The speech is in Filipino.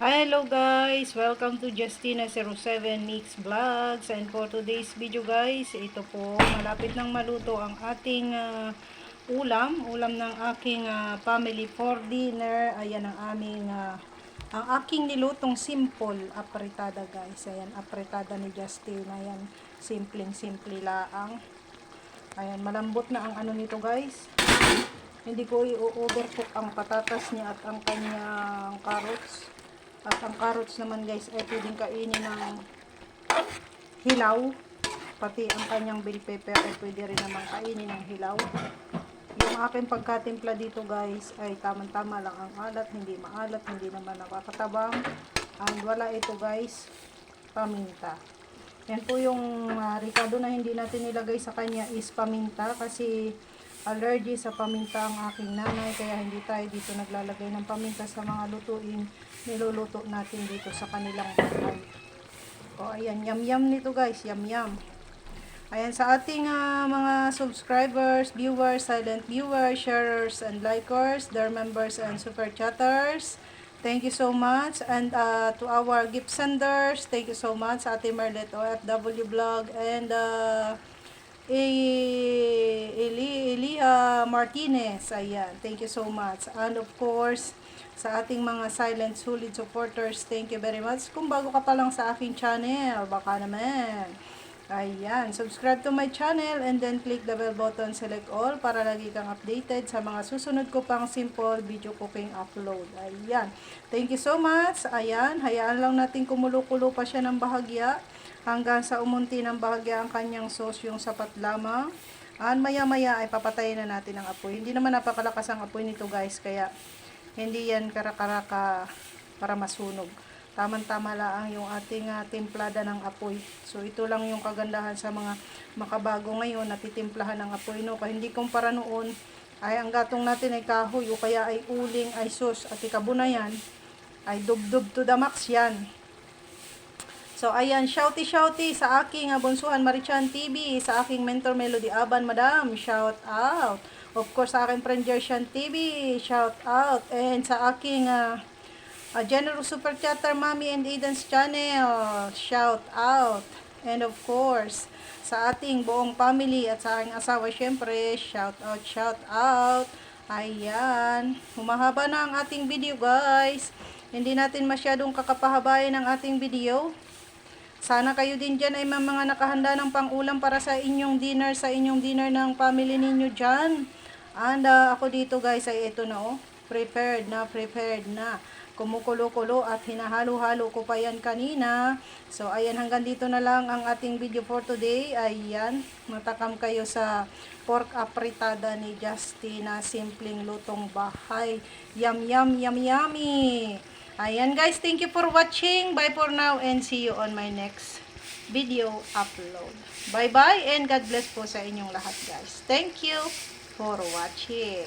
Hello guys! Welcome to Justina07 Mix Vlogs. And for today's video guys, ito po, malapit nang maluto ang ating ulam ng aking family for dinner. Ayan ang aking nilutong simple apretada guys. Ayan, apretada ni Justina. Ayan, simpleng-simple laang. Ayan, malambot na ang ano nito guys. Hindi ko i-overcook ang patatas niya at ang kanyang carrots. At ang carrots naman guys ay pwedeng kainin ng hilaw. Pati ang kanyang bell pepper ay pwede rin naman kainin ng hilaw. Yung aking pagkatimpla dito guys ay tamang-tama lang ang alat. Hindi maalat, hindi naman nakakatabang. And wala ito guys, paminta. Yan po yung ricado na hindi natin nilagay sa kanya is paminta kasi allergy sa paminta ang aking nanay, kaya hindi tayo dito naglalagay ng paminta sa mga lutuin niluluto natin dito sa kanilang bahay. O ayan, yum nito guys, yum. Ayan, sa ating mga subscribers, viewers, silent viewers, sharers and likers, their members and super chatters, thank you so much. And to our gift senders, thank you so much sa ating Merlet OFW vlog and Elia Martinez. Ayan, thank you so much. And of course, sa ating mga silent solid supporters, thank you very much. Kung bago ka pa lang sa aking channel, baka naman. Ayan, subscribe to my channel and then click the bell button, select all para lagi kang updated sa mga susunod ko pang simple video cooking upload. Ayan, thank you so much. Ayan, hayaan lang natin kumulo-kulo pa siya ng bahagya hanggang sa umunti ng bahagya ang kanyang sauce, yung sapat lamang. And maya-maya ay papatayin na natin ang apoy. Hindi naman napakalakas ang apoy nito guys, kaya hindi yan karakaraka para masunog. Tama-tama lang yung ating timplada ng apoy. So ito lang yung kagandahan sa mga makabago ngayon, natitimplahan ng apoy, no? Kaya hindi kumpara noon ay ang gatong natin ay kahoy o kaya ay uling, ay sus at ikabunayan ay dubdub to the max yan. So, ayan, shouty sa aking bunsuhan Marichan TV, sa aking mentor Melody Aban, madam, shout out. Of course, sa aking friend Jersian TV, shout out. And sa aking generous super chatter Mommy and Aiden's channel, shout out. And of course, sa ating buong family at sa aking asawa, syempre, shout out. Ayan, humahaba na ang ating video guys. Hindi natin masyadong kakapahabayan ang ating video. Sana kayo din dyan ay mga nakahanda ng pang-ulam para sa inyong dinner ng family ninyo dyan. And ako dito guys ay ito na prepared na. Kumukulo-kulo at hinahalo-halo ko pa yan kanina. So ayan, hanggang dito na lang ang ating video for today. Ayan, matakam kayo sa pork apritada ni Justina, simpleng lutong bahay. Yummy. Ayan guys, thank you for watching. Bye for now and see you on my next video upload. Bye and God bless po sa inyong lahat guys. Thank you for watching.